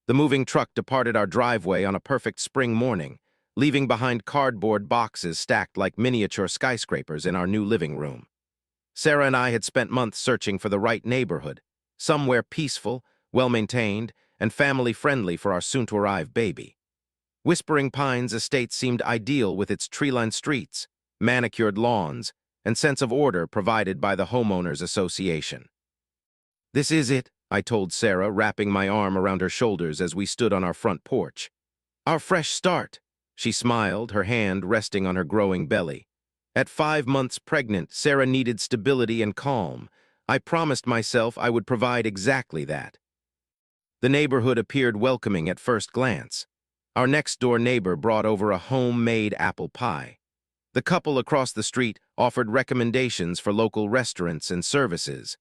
The moving truck departed our driveway on a perfect spring morning, leaving behind cardboard boxes stacked like miniature skyscrapers in our new living room. Sarah and I had spent months searching for the right neighborhood, somewhere peaceful, well-maintained, and family-friendly for our soon-to-arrive baby. Whispering Pines Estate seemed ideal with its tree-lined streets, manicured lawns, and sense of order provided by the Homeowners Association. "This is it," I told Sarah, wrapping my arm around her shoulders as we stood on our front porch. "Our fresh start." She smiled, her hand resting on her growing belly. At 5 months pregnant, Sarah needed stability and calm. I promised myself I would provide exactly that. The neighborhood appeared welcoming at first glance. Our next-door neighbor brought over a homemade apple pie. The couple across the street offered recommendations for local restaurants and services.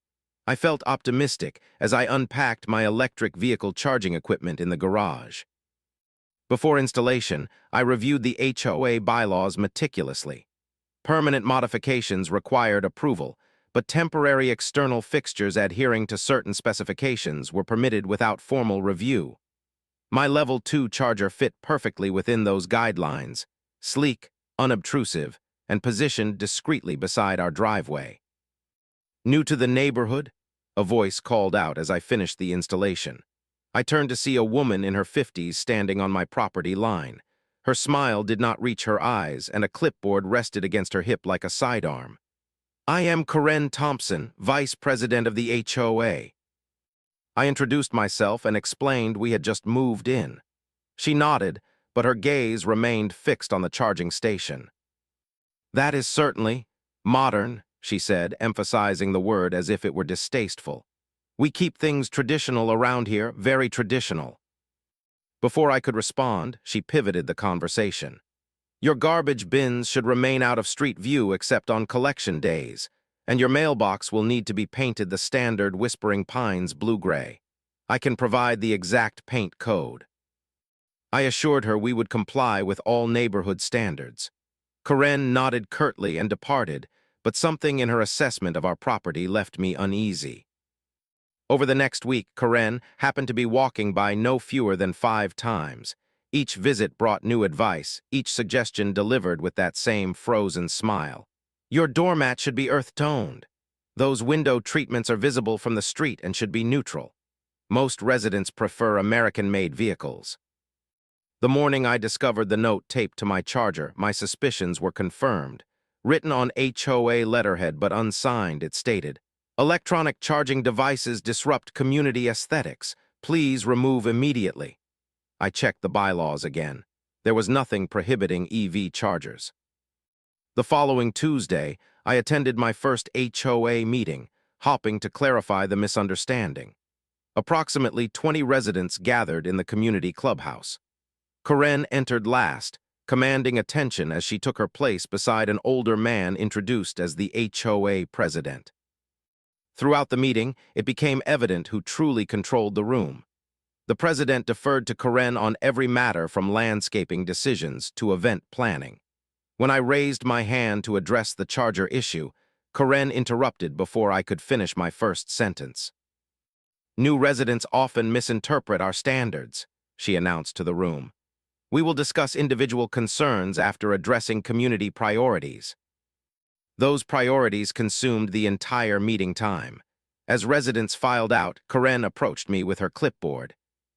I felt optimistic as I unpacked my electric vehicle charging equipment in the garage. Before installation, I reviewed the HOA bylaws meticulously. Permanent modifications required approval, but temporary external fixtures adhering to certain specifications were permitted without formal review. My Level 2 charger fit perfectly within those guidelines, sleek, unobtrusive, and positioned discreetly beside our driveway. "New to the neighborhood?" a voice called out as I finished the installation. I turned to see a woman in her 50s standing on my property line. Her smile did not reach her eyes, and a clipboard rested against her hip like a sidearm. "I am Karen Thompson, Vice President of the HOA. I introduced myself and explained we had just moved in. She nodded, but her gaze remained fixed on the charging station. "That is certainly modern," she said, emphasizing the word as if it were distasteful. "We keep things traditional around here, very traditional." Before I could respond, she pivoted the conversation. "Your garbage bins should remain out of street view except on collection days, and your mailbox will need to be painted the standard Whispering Pines blue-gray. I can provide the exact paint code." I assured her we would comply with all neighborhood standards. Karen nodded curtly and departed, but something in her assessment of our property left me uneasy. Over the next week, Karen happened to be walking by no fewer than 5 times. Each visit brought new advice, each suggestion delivered with that same frozen smile. "Your doormat should be earth-toned. Those window treatments are visible from the street and should be neutral. Most residents prefer American-made vehicles." The morning I discovered the note taped to my charger, my suspicions were confirmed. Written on HOA letterhead but unsigned, it stated, "Electronic charging devices disrupt community aesthetics. Please remove immediately." I checked the bylaws again. There was nothing prohibiting EV chargers. The following Tuesday, I attended my first HOA meeting, hoping to clarify the misunderstanding. Approximately 20 residents gathered in the community clubhouse. Karen entered last, commanding attention as she took her place beside an older man introduced as the HOA president. Throughout the meeting, it became evident who truly controlled the room. The president deferred to Karen on every matter from landscaping decisions to event planning. When I raised my hand to address the charger issue, Karen interrupted before I could finish my first sentence. "New residents often misinterpret our standards," she announced to the room. "We will discuss individual concerns after addressing community priorities." Those priorities consumed the entire meeting time. As residents filed out, Karen approached me with her clipboard.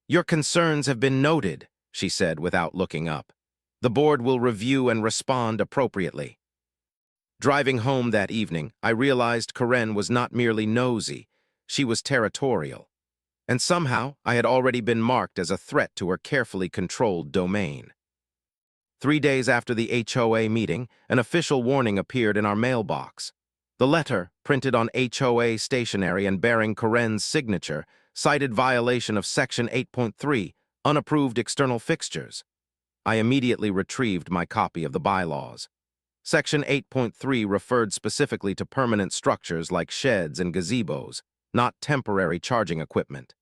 "Your concerns have been noted," she said without looking up. "The board will review and respond appropriately." Driving home that evening, I realized Karen was not merely nosy, she was territorial. And somehow, I had already been marked as a threat to her carefully controlled domain. 3 days after the HOA meeting, an official warning appeared in our mailbox. The letter, printed on HOA stationery and bearing Karen's signature, cited violation of Section 8.3, unapproved external fixtures. I immediately retrieved my copy of the bylaws. Section 8.3 referred specifically to permanent structures like sheds and gazebos, not temporary charging equipment.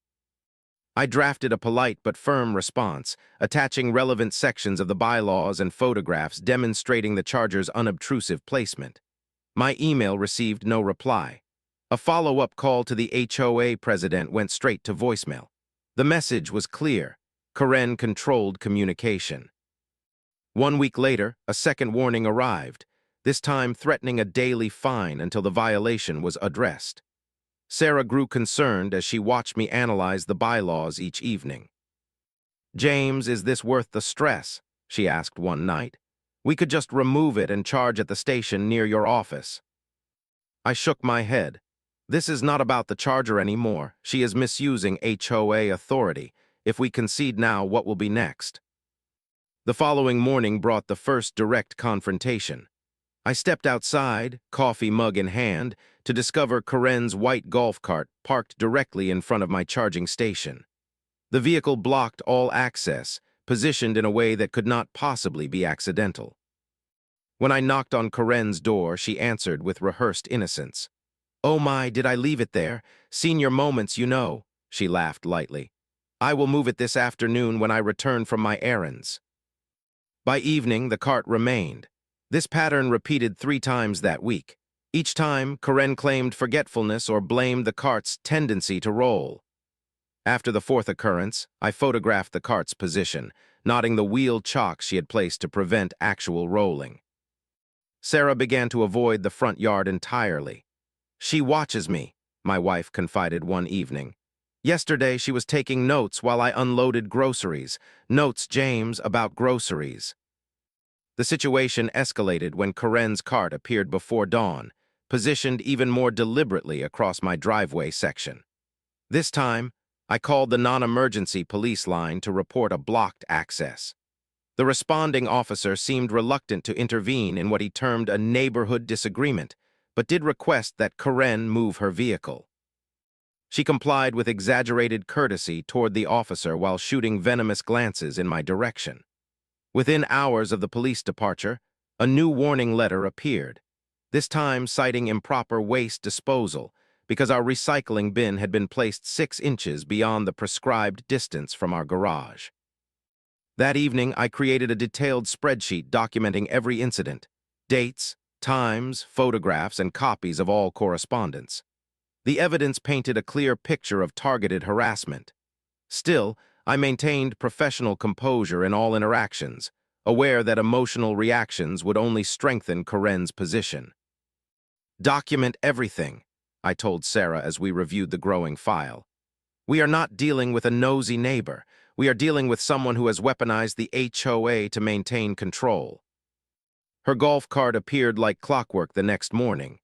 I drafted a polite but firm response, attaching relevant sections of the bylaws and photographs demonstrating the charger's unobtrusive placement. My email received no reply. A follow-up call to the HOA president went straight to voicemail. The message was clear. Karen controlled communication. 1 week later, a second warning arrived, this time threatening a daily fine until the violation was addressed. Sarah grew concerned as she watched me analyze the bylaws each evening. "James, is this worth the stress?" she asked one night. "We could just remove it and charge at the station near your office." I shook my head. "This is not about the charger anymore. She is misusing HOA authority. If we concede now, what will be next?" The following morning brought the first direct confrontation. I stepped outside, coffee mug in hand, to discover Karen's white golf cart parked directly in front of my charging station. The vehicle blocked all access, positioned in a way that could not possibly be accidental. When I knocked on Karen's door, she answered with rehearsed innocence. "Oh my, did I leave it there? Senior moments, you know," she laughed lightly. "I will move it this afternoon when I return from my errands." By evening, the cart remained. This pattern repeated 3 times that week. Each time, Karen claimed forgetfulness or blamed the cart's tendency to roll. After the fourth occurrence, I photographed the cart's position, noting the wheel chocks she had placed to prevent actual rolling. Sarah began to avoid the front yard entirely. "She watches me," my wife confided one evening. "Yesterday, she was taking notes while I unloaded groceries. Notes, James, about groceries." The situation escalated when Karen's cart appeared before dawn, positioned even more deliberately across my driveway section. This time, I called the non-emergency police line to report a blocked access. The responding officer seemed reluctant to intervene in what he termed a neighborhood disagreement, but did request that Karen move her vehicle. She complied with exaggerated courtesy toward the officer while shooting venomous glances in my direction. Within hours of the police departure, a new warning letter appeared, this time citing improper waste disposal because our recycling bin had been placed 6 inches beyond the prescribed distance from our garage. That evening, I created a detailed spreadsheet documenting every incident, dates, times, photographs, and copies of all correspondence. The evidence painted a clear picture of targeted harassment. Still, I maintained professional composure in all interactions, aware that emotional reactions would only strengthen Karen's position. "Document everything," I told Sarah as we reviewed the growing file. "We are not dealing with a nosy neighbor. We are dealing with someone who has weaponized the HOA to maintain control." Her golf cart appeared like clockwork the next morning.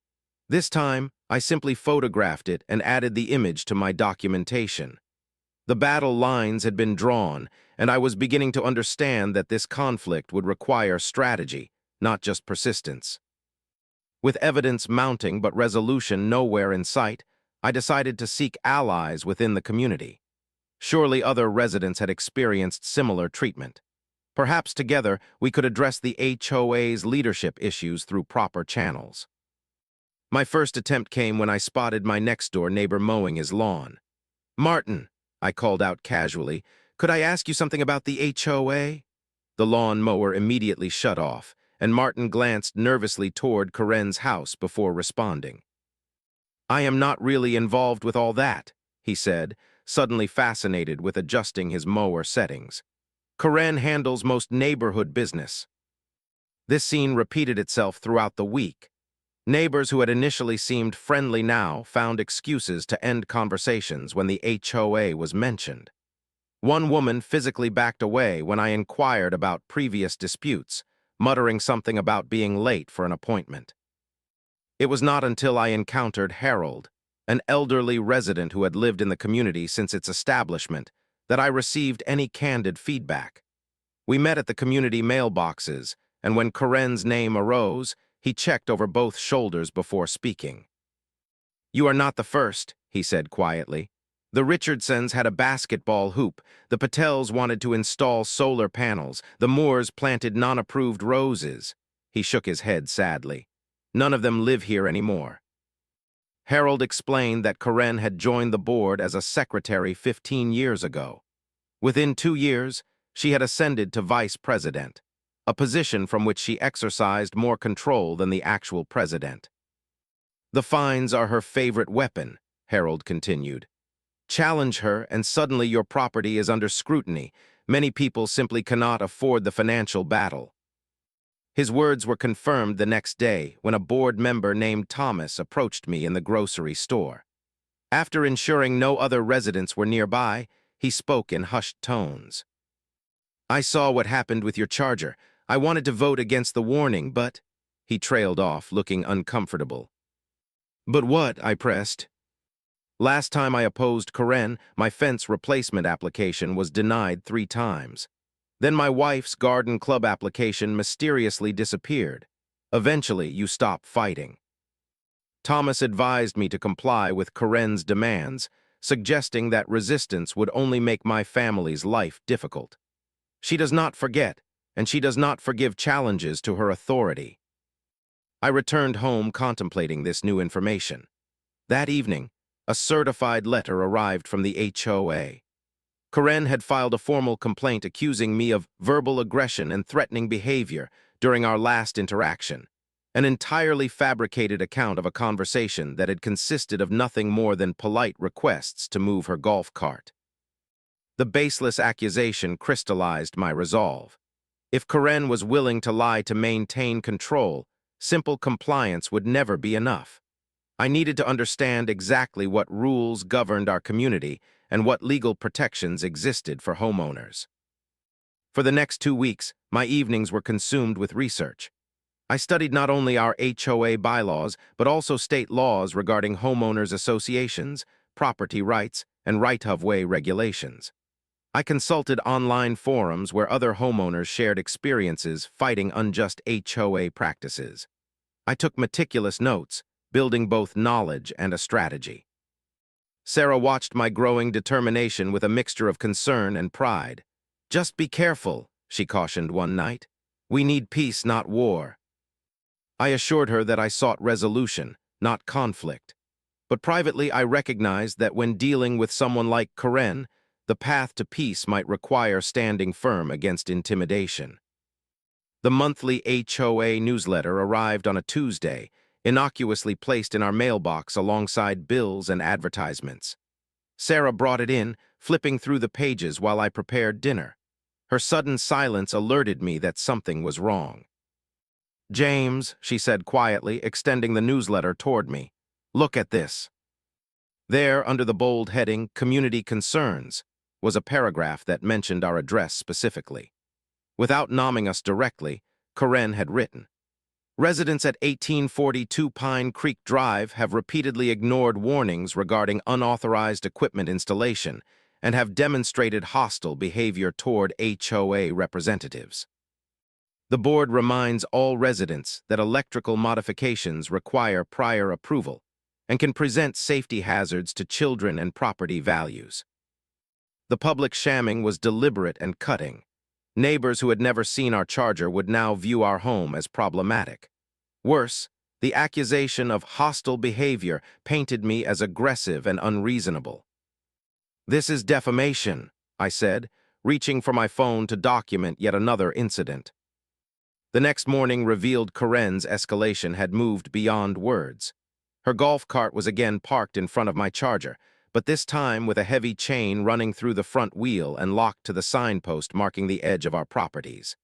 This time, I simply photographed it and added the image to my documentation. The battle lines had been drawn, and I was beginning to understand that this conflict would require strategy, not just persistence. With evidence mounting but resolution nowhere in sight, I decided to seek allies within the community. Surely other residents had experienced similar treatment. Perhaps together we could address the HOA's leadership issues through proper channels. My first attempt came when I spotted my next-door neighbor mowing his lawn. "Martin," I called out casually, "could I ask you something about the HOA?" The lawn mower immediately shut off, and Martin glanced nervously toward Karen's house before responding. "I am not really involved with all that," he said, suddenly fascinated with adjusting his mower settings. "Karen handles most neighborhood business." This scene repeated itself throughout the week. Neighbors who had initially seemed friendly now found excuses to end conversations when the HOA was mentioned. One woman physically backed away when I inquired about previous disputes, muttering something about being late for an appointment. It was not until I encountered Harold, an elderly resident who had lived in the community since its establishment, that I received any candid feedback. We met at the community mailboxes, and when Karen's name arose, he checked over both shoulders before speaking. "You are not the first," he said quietly. "The Richardsons had a basketball hoop, the Patels wanted to install solar panels, the Moores planted non-approved roses." He shook his head sadly. "None of them live here anymore." Harold explained that Karen had joined the board as a secretary 15 years ago. Within 2 years, she had ascended to vice president, a position from which she exercised more control than the actual president. "The fines are her favorite weapon," Harold continued. Challenge her, and suddenly your property is under scrutiny. Many people simply cannot afford the financial battle. His words were confirmed the next day when a board member named Thomas approached me in the grocery store. After ensuring no other residents were nearby, he spoke in hushed tones. "I saw what happened with your charger. I wanted to vote against the warning, but—" He trailed off, looking uncomfortable. "But what?" I pressed. "Last time I opposed Karen, my fence replacement application was denied 3 times. Then my wife's garden club application mysteriously disappeared. Eventually, you stopped fighting." Thomas advised me to comply with Karen's demands, suggesting that resistance would only make my family's life difficult. She does not forget, and she does not forgive challenges to her authority. I returned home contemplating this new information. That evening, a certified letter arrived from the HOA. Karen had filed a formal complaint accusing me of verbal aggression and threatening behavior during our last interaction, an entirely fabricated account of a conversation that had consisted of nothing more than polite requests to move her golf cart. The baseless accusation crystallized my resolve. If Karen was willing to lie to maintain control, simple compliance would never be enough. I needed to understand exactly what rules governed our community and what legal protections existed for homeowners. For the next 2 weeks, my evenings were consumed with research. I studied not only our HOA bylaws, but also state laws regarding homeowners associations, property rights, and right-of-way regulations. I consulted online forums where other homeowners shared experiences fighting unjust HOA practices. I took meticulous notes, building both knowledge and a strategy. Sarah watched my growing determination with a mixture of concern and pride. "Just be careful," she cautioned one night. "We need peace, not war." I assured her that I sought resolution, not conflict. But privately, I recognized that when dealing with someone like Karen, the path to peace might require standing firm against intimidation. The monthly HOA newsletter arrived on a Tuesday, innocuously placed in our mailbox alongside bills and advertisements. Sarah brought it in, flipping through the pages while I prepared dinner. Her sudden silence alerted me that something was wrong. "James," she said quietly, extending the newsletter toward me. "Look at this." There, under the bold heading, Community Concerns, was a paragraph that mentioned our address specifically. Without nomming us directly, Karen had written, "Residents at 1842 Pine Creek Drive have repeatedly ignored warnings regarding unauthorized equipment installation and have demonstrated hostile behavior toward HOA representatives. The board reminds all residents that electrical modifications require prior approval and can present safety hazards to children and property values." The public shamming was deliberate and cutting. Neighbors who had never seen our charger would now view our home as problematic. Worse, the accusation of hostile behavior painted me as aggressive and unreasonable. "This is defamation," I said, reaching for my phone to document yet another incident. The next morning revealed Karen's escalation had moved beyond words. Her golf cart was again parked in front of my charger, but this time with a heavy chain running through the front wheel and locked to the signpost marking the edge of our properties.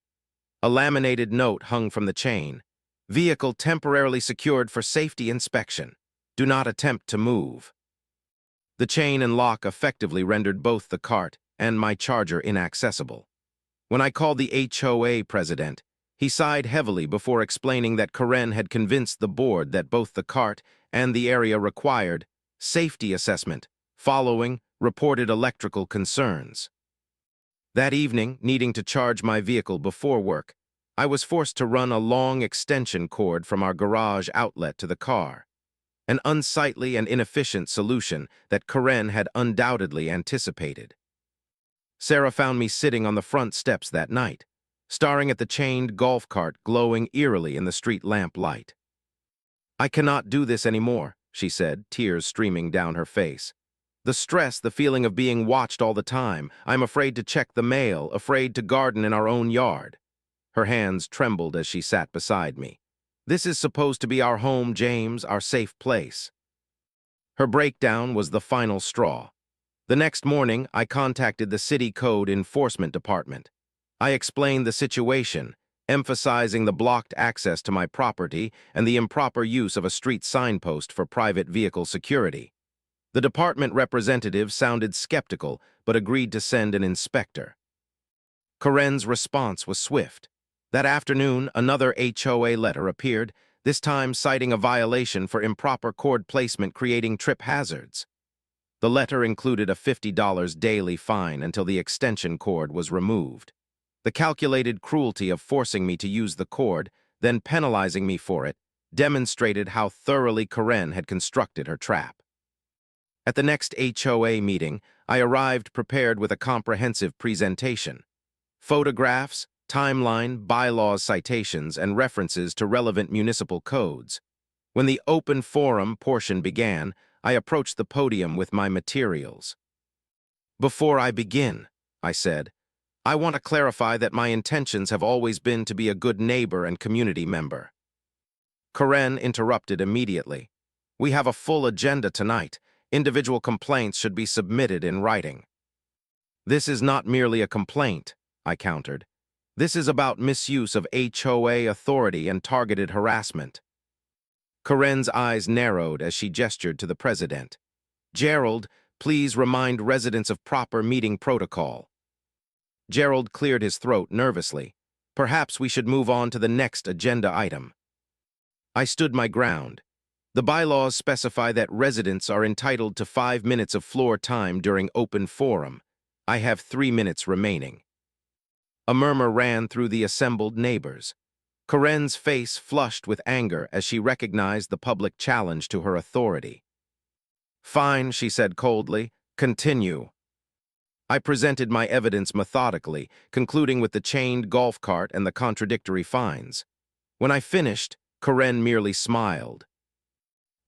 A laminated note hung from the chain. "Vehicle temporarily secured for safety inspection. Do not attempt to move." The chain and lock effectively rendered both the cart and my charger inaccessible. When I called the HOA president, he sighed heavily before explaining that Karen had convinced the board that both the cart and the area required safety assessment following reported electrical concerns. That evening, needing to charge my vehicle before work, I was forced to run a long extension cord from our garage outlet to the car, an unsightly and inefficient solution that Karen had undoubtedly anticipated. Sarah found me sitting on the front steps that night, staring at the chained golf cart glowing eerily in the street lamp light. "I cannot do this anymore," she said, tears streaming down her face. "The stress, the feeling of being watched all the time. I'm afraid to check the mail, afraid to garden in our own yard." Her hands trembled as she sat beside me. "This is supposed to be our home, James, our safe place." Her breakdown was the final straw. The next morning, I contacted the City Code Enforcement Department. I explained the situation, emphasizing the blocked access to my property and the improper use of a street signpost for private vehicle security. The department representative sounded skeptical, but agreed to send an inspector. Karen's response was swift. That afternoon, another HOA letter appeared, this time citing a violation for improper cord placement creating trip hazards. The letter included a $50 daily fine until the extension cord was removed. The calculated cruelty of forcing me to use the cord, then penalizing me for it, demonstrated how thoroughly Karen had constructed her trap. At the next HOA meeting, I arrived prepared with a comprehensive presentation. Photographs, timeline, bylaws citations, and references to relevant municipal codes. When the open forum portion began, I approached the podium with my materials. "Before I begin," I said, "I want to clarify that my intentions have always been to be a good neighbor and community member." Karen interrupted immediately. "We have a full agenda tonight. Individual complaints should be submitted in writing." "This is not merely a complaint," I countered. "This is about misuse of HOA authority and targeted harassment." Karen's eyes narrowed as she gestured to the president. "Gerald, please remind residents of proper meeting protocol." Gerald cleared his throat nervously. "Perhaps we should move on to the next agenda item." I stood my ground. The bylaws specify that residents are entitled to 5 minutes of floor time during open forum. I have 3 minutes remaining. A murmur ran through the assembled neighbors. Karen's face flushed with anger as she recognized the public challenge to her authority. "Fine," she said coldly. "Continue." I presented my evidence methodically, concluding with the chained golf cart and the contradictory fines. When I finished, Karen merely smiled.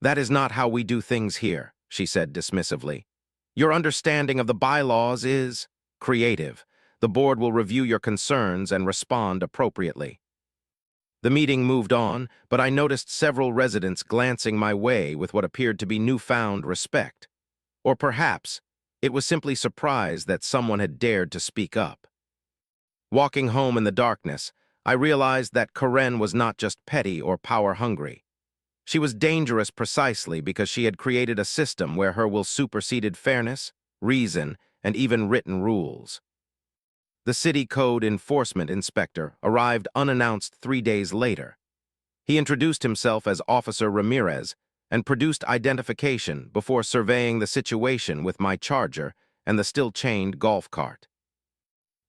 "That is not how we do things here," she said dismissively. "Your understanding of the bylaws is creative. The board will review your concerns and respond appropriately." The meeting moved on, but I noticed several residents glancing my way with what appeared to be newfound respect. Or perhaps it was simply surprise that someone had dared to speak up. Walking home in the darkness, I realized that Karen was not just petty or power-hungry. She was dangerous precisely because she had created a system where her will superseded fairness, reason, and even written rules. The city code enforcement inspector arrived unannounced 3 days later. He introduced himself as Officer Ramirez and produced identification before surveying the situation with my charger and the still-chained golf cart.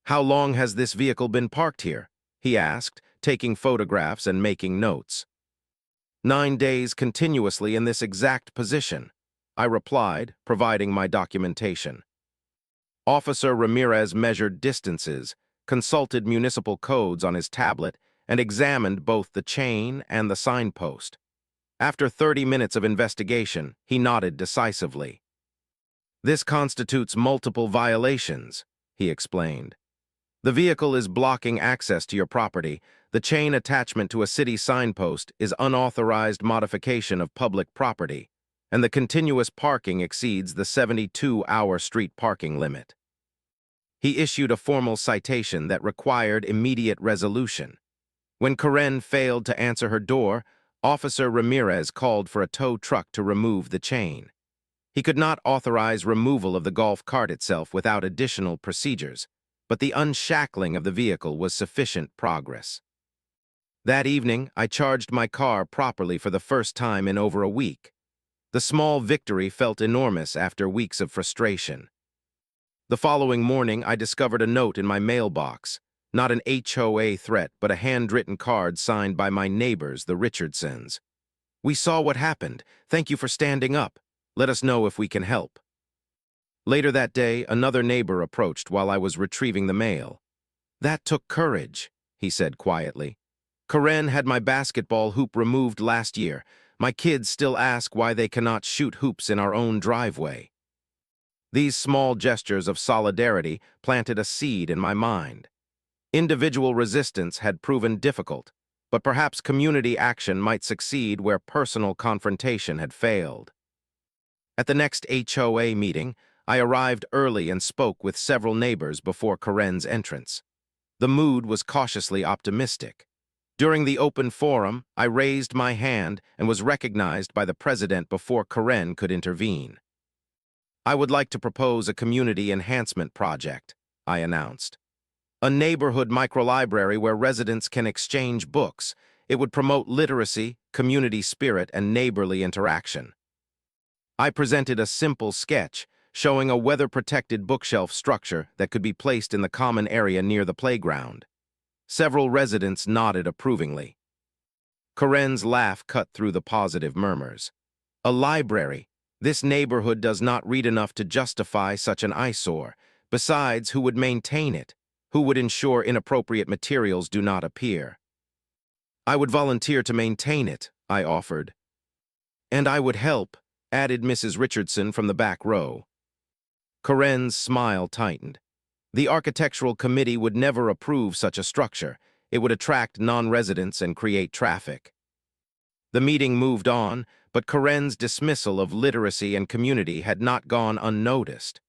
"How long has this vehicle been parked here?" he asked, taking photographs and making notes. 9 days continuously in this exact position," I replied, providing my documentation. Officer Ramirez measured distances, consulted municipal codes on his tablet, and examined both the chain and the signpost. After 30 minutes of investigation, he nodded decisively. "This constitutes multiple violations," he explained. "The vehicle is blocking access to your property. The chain attachment to a city signpost is unauthorized modification of public property, and the continuous parking exceeds the 72-hour street parking limit." He issued a formal citation that required immediate resolution. When Karen failed to answer her door, Officer Ramirez called for a tow truck to remove the chain. He could not authorize removal of the golf cart itself without additional procedures, but the unshackling of the vehicle was sufficient progress. That evening, I charged my car properly for the first time in over a week. The small victory felt enormous after weeks of frustration. The following morning, I discovered a note in my mailbox. Not an HOA threat, but a handwritten card signed by my neighbors, the Richardsons. "We saw what happened. Thank you for standing up. Let us know if we can help." Later that day, another neighbor approached while I was retrieving the mail. "That took courage," he said quietly. "Karen had my basketball hoop removed last year. My kids still ask why they cannot shoot hoops in our own driveway." These small gestures of solidarity planted a seed in my mind. Individual resistance had proven difficult, but perhaps community action might succeed where personal confrontation had failed. At the next HOA meeting, I arrived early and spoke with several neighbors before Karen's entrance. The mood was cautiously optimistic. During the open forum, I raised my hand and was recognized by the president before Karen could intervene. "I would like to propose a community enhancement project," I announced. "A neighborhood microlibrary where residents can exchange books. It would promote literacy, community spirit, and neighborly interaction." I presented a simple sketch showing a weather-protected bookshelf structure that could be placed in the common area near the playground. Several residents nodded approvingly. Karen's laugh cut through the positive murmurs. "A library? This neighborhood does not read enough to justify such an eyesore. Besides, who would maintain it? Who would ensure inappropriate materials do not appear?" "I would volunteer to maintain it," I offered. "And I would help," added Mrs. Richardson from the back row. Karen's smile tightened. The architectural committee would never approve such a structure. It would attract non-residents and create traffic. The meeting moved on, but Karen's dismissal of literacy and community had not gone unnoticed.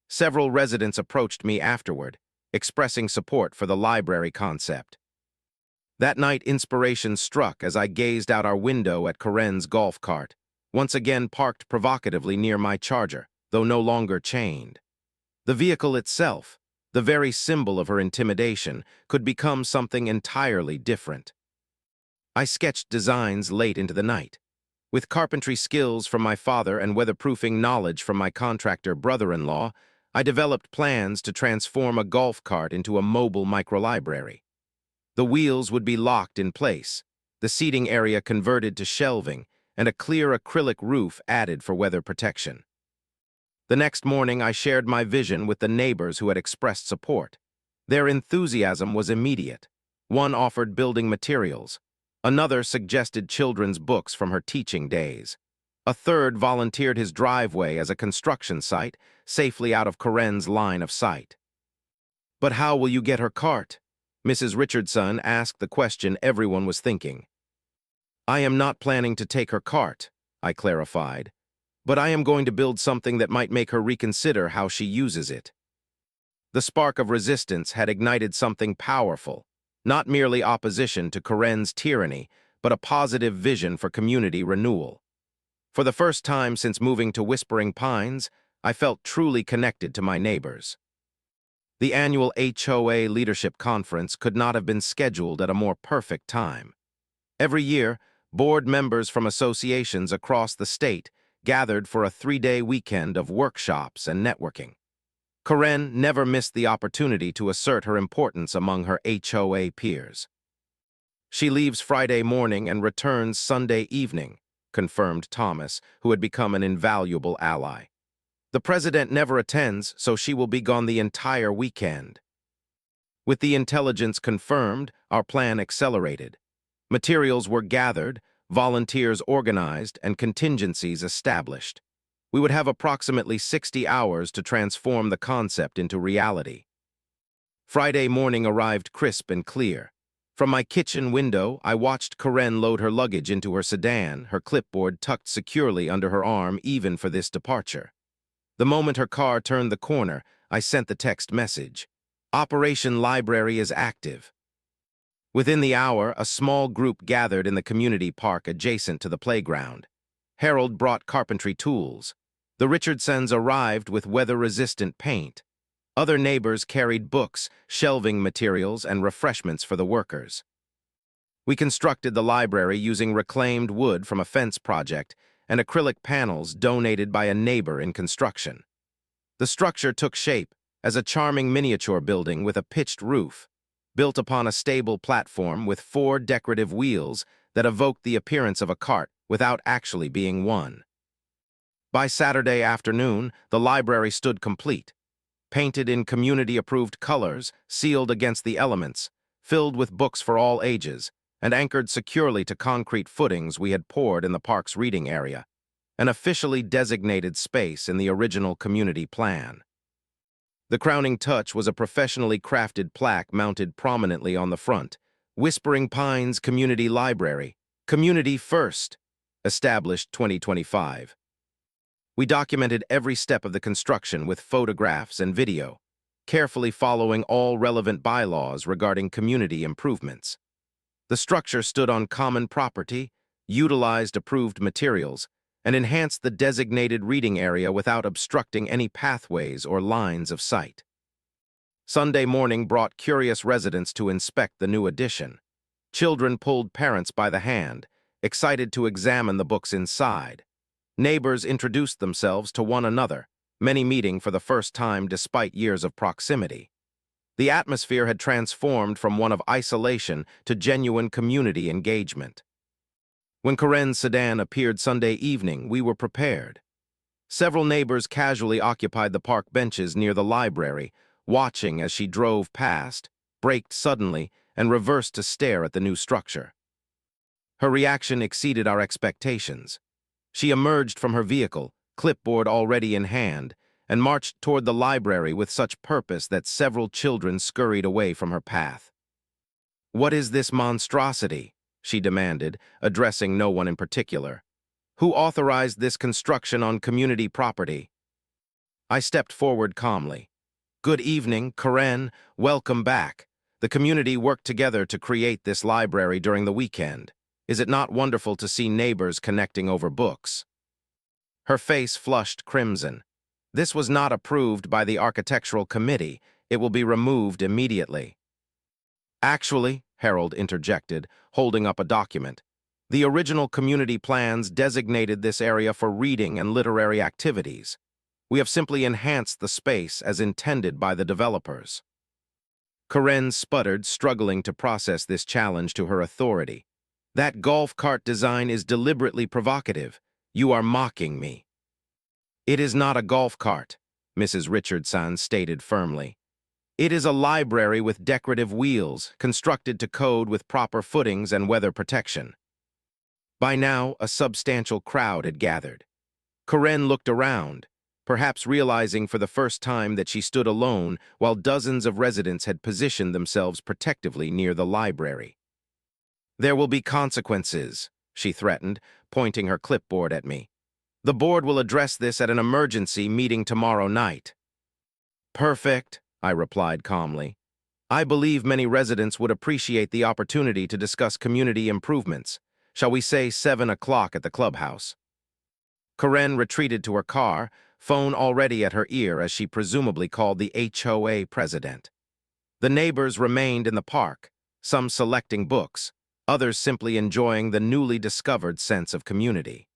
Several residents approached me afterward, expressing support for the library concept. That night, inspiration struck as I gazed out our window at Karen's golf cart, once again parked provocatively near my charger, though no longer chained. The vehicle itself, the very symbol of her intimidation, could become something entirely different. I sketched designs late into the night. With carpentry skills from my father and weatherproofing knowledge from my contractor brother-in-law, I developed plans to transform a golf cart into a mobile microlibrary. The wheels would be locked in place, the seating area converted to shelving, and a clear acrylic roof added for weather protection. The next morning, I shared my vision with the neighbors who had expressed support. Their enthusiasm was immediate. One offered building materials. Another suggested children's books from her teaching days. A third volunteered his driveway as a construction site, safely out of Karen's line of sight. "But how will you get her cart?" Mrs. Richardson asked the question everyone was thinking. "I am not planning to take her cart," I clarified, "but I am going to build something that might make her reconsider how she uses it." The spark of resistance had ignited something powerful, not merely opposition to Karen's tyranny, but a positive vision for community renewal. For the first time since moving to Whispering Pines, I felt truly connected to my neighbors. The annual HOA Leadership Conference could not have been scheduled at a more perfect time. Every year, board members from associations across the state gathered for a 3-day weekend of workshops and networking. Karen never missed the opportunity to assert her importance among her HOA peers. "She leaves Friday morning and returns Sunday evening," confirmed Thomas, who had become an invaluable ally. "The president never attends, so she will be gone the entire weekend." With the intelligence confirmed, our plan accelerated. Materials were gathered, volunteers organized, and contingencies established. We would have approximately 60 hours to transform the concept into reality. Friday morning arrived crisp and clear. From my kitchen window, I watched Karen load her luggage into her sedan, her clipboard tucked securely under her arm even for this departure. The moment her car turned the corner, I sent the text message. "Operation Library is active." Within the hour, a small group gathered in the community park adjacent to the playground. Harold brought carpentry tools. The Richardsons arrived with weather-resistant paint. Other neighbors carried books, shelving materials, and refreshments for the workers. We constructed the library using reclaimed wood from a fence project and acrylic panels donated by a neighbor in construction. The structure took shape as a charming miniature building with a pitched roof, built upon a stable platform with 4 decorative wheels that evoked the appearance of a cart without actually being one. By Saturday afternoon, the library stood complete, painted in community-approved colors, sealed against the elements, filled with books for all ages, and anchored securely to concrete footings we had poured in the park's reading area, an officially designated space in the original community plan. The crowning touch was a professionally crafted plaque mounted prominently on the front. "Whispering Pines Community Library. Community First. Established 2025. We documented every step of the construction with photographs and video, carefully following all relevant bylaws regarding community improvements. The structure stood on common property, utilized approved materials, and enhanced the designated reading area without obstructing any pathways or lines of sight. Sunday morning brought curious residents to inspect the new addition. Children pulled parents by the hand, excited to examine the books inside. Neighbors introduced themselves to one another, many meeting for the first time despite years of proximity. The atmosphere had transformed from one of isolation to genuine community engagement. When Karen's sedan appeared Sunday evening, we were prepared. Several neighbors casually occupied the park benches near the library, watching as she drove past, braked suddenly, and reversed to stare at the new structure. Her reaction exceeded our expectations. She emerged from her vehicle, clipboard already in hand, and marched toward the library with such purpose that several children scurried away from her path. "What is this monstrosity?" she demanded, addressing no one in particular. "Who authorized this construction on community property?" I stepped forward calmly. "Good evening, Karen. Welcome back. The community worked together to create this library during the weekend. Is it not wonderful to see neighbors connecting over books?" Her face flushed crimson. "This was not approved by the architectural committee. It will be removed immediately." "Actually," Harold interjected, holding up a document, "the original community plans designated this area for reading and literary activities. We have simply enhanced the space as intended by the developers." Karen sputtered, struggling to process this challenge to her authority. "That golf cart design is deliberately provocative. You are mocking me." "It is not a golf cart," Mrs. Richardson stated firmly. "It is a library with decorative wheels, constructed to code with proper footings and weather protection." By now, a substantial crowd had gathered. Karen looked around, perhaps realizing for the first time that she stood alone while dozens of residents had positioned themselves protectively near the library. "There will be consequences," she threatened, pointing her clipboard at me. "The board will address this at an emergency meeting tomorrow night." "Perfect," I replied calmly. "I believe many residents would appreciate the opportunity to discuss community improvements. Shall we say 7 o'clock at the clubhouse?" Karen retreated to her car, phone already at her ear as she presumably called the HOA president. The neighbors remained in the park, some selecting books, others simply enjoying the newly discovered sense of community.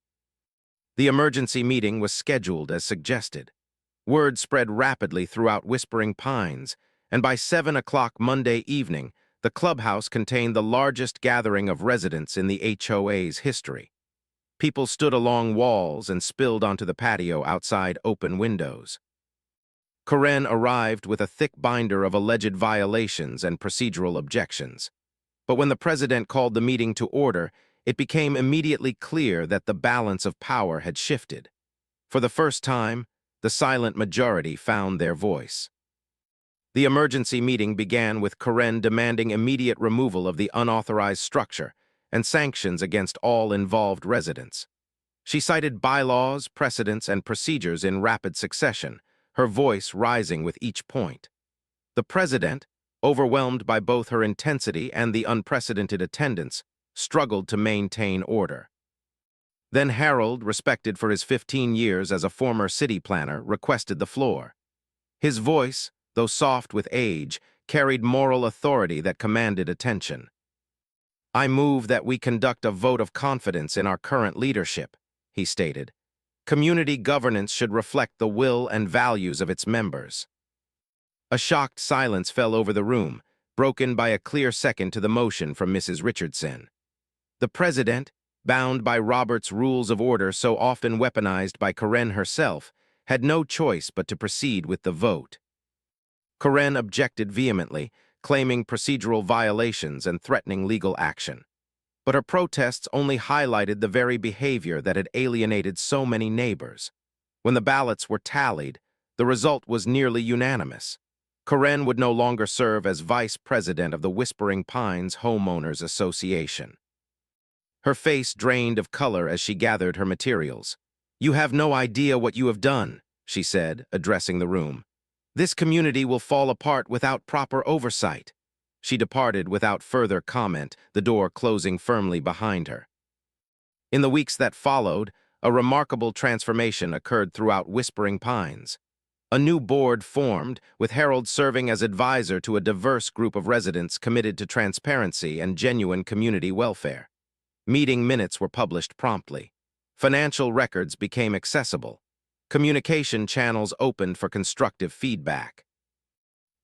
The emergency meeting was scheduled as suggested. Word spread rapidly throughout Whispering Pines, and by 7 o'clock Monday evening, the clubhouse contained the largest gathering of residents in the HOA's history. People stood along walls and spilled onto the patio outside open windows. Karen arrived with a thick binder of alleged violations and procedural objections. But when the president called the meeting to order, it became immediately clear that the balance of power had shifted. For the first time, the silent majority found their voice. The emergency meeting began with Karen demanding immediate removal of the unauthorized structure and sanctions against all involved residents. She cited bylaws, precedents, and procedures in rapid succession, her voice rising with each point. The president, overwhelmed by both her intensity and the unprecedented attendance, struggled to maintain order. Then Harold, respected for his 15 years as a former city planner, requested the floor. His voice, though soft with age, carried moral authority that commanded attention. "I move that we conduct a vote of confidence in our current leadership," he stated. "Community governance should reflect the will and values of its members." A shocked silence fell over the room, broken by a clear second to the motion from Mrs. Richardson. The president, bound by Robert's rules of order so often weaponized by Karen herself, had no choice but to proceed with the vote. Karen objected vehemently, claiming procedural violations and threatening legal action. But her protests only highlighted the very behavior that had alienated so many neighbors. When the ballots were tallied, the result was nearly unanimous. Karen would no longer serve as vice president of the Whispering Pines Homeowners Association. Her face drained of color as she gathered her materials. "You have no idea what you have done," she said, addressing the room. "This community will fall apart without proper oversight." She departed without further comment, the door closing firmly behind her. In the weeks that followed, a remarkable transformation occurred throughout Whispering Pines. A new board formed, with Harold serving as advisor to a diverse group of residents committed to transparency and genuine community welfare. Meeting minutes were published promptly. Financial records became accessible. Communication channels opened for constructive feedback.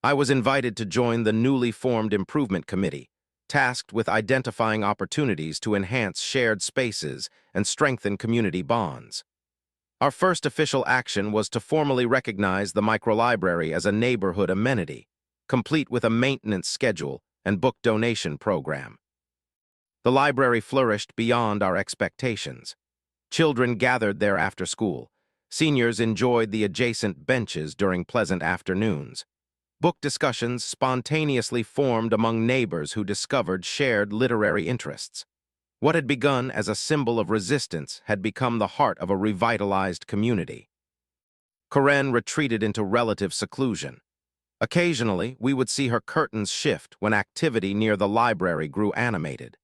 I was invited to join the newly formed Improvement Committee, tasked with identifying opportunities to enhance shared spaces and strengthen community bonds. Our first official action was to formally recognize the microlibrary as a neighborhood amenity, complete with a maintenance schedule and book donation program. The library flourished beyond our expectations. Children gathered there after school. Seniors enjoyed the adjacent benches during pleasant afternoons. Book discussions spontaneously formed among neighbors who discovered shared literary interests. What had begun as a symbol of resistance had become the heart of a revitalized community. Karen retreated into relative seclusion. Occasionally, we would see her curtains shift when activity near the library grew animated.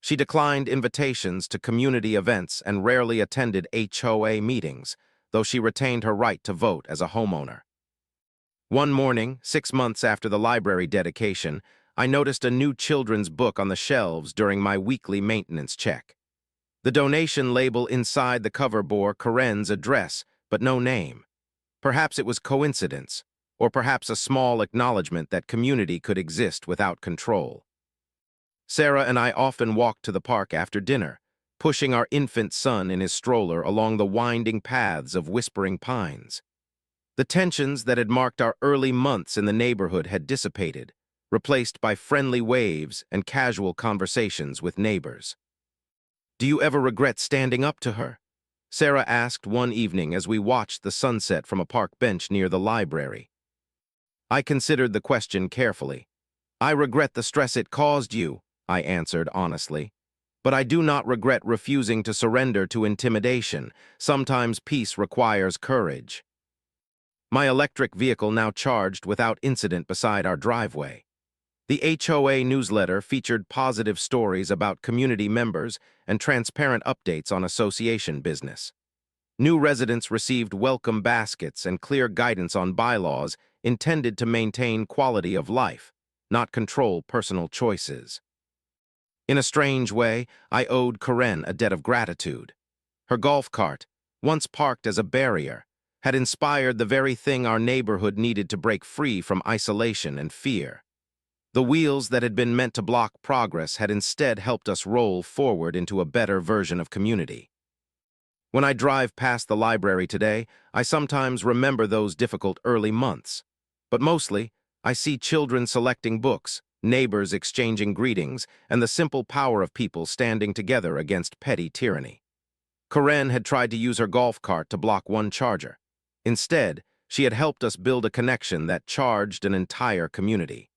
She declined invitations to community events and rarely attended HOA meetings, though she retained her right to vote as a homeowner. One morning, 6 months after the library dedication, I noticed a new children's book on the shelves during my weekly maintenance check. The donation label inside the cover bore Karen's address, but no name. Perhaps it was coincidence, or perhaps a small acknowledgement that community could exist without control. Sarah and I often walked to the park after dinner, pushing our infant son in his stroller along the winding paths of Whispering Pines. The tensions that had marked our early months in the neighborhood had dissipated, replaced by friendly waves and casual conversations with neighbors. "Do you ever regret standing up to her?" Sarah asked one evening as we watched the sunset from a park bench near the library. I considered the question carefully. "I regret the stress it caused you," I answered honestly. "But I do not regret refusing to surrender to intimidation. Sometimes peace requires courage." My electric vehicle now charged without incident beside our driveway. The HOA newsletter featured positive stories about community members and transparent updates on association business. New residents received welcome baskets and clear guidance on bylaws intended to maintain quality of life, not control personal choices. In a strange way, I owed Karen a debt of gratitude. Her golf cart, once parked as a barrier, had inspired the very thing our neighborhood needed to break free from isolation and fear. The wheels that had been meant to block progress had instead helped us roll forward into a better version of community. When I drive past the library today, I sometimes remember those difficult early months. But mostly, I see children selecting books, neighbors exchanging greetings, and the simple power of people standing together against petty tyranny. Karen had tried to use her golf cart to block one charger. Instead, she had helped us build a connection that charged an entire community.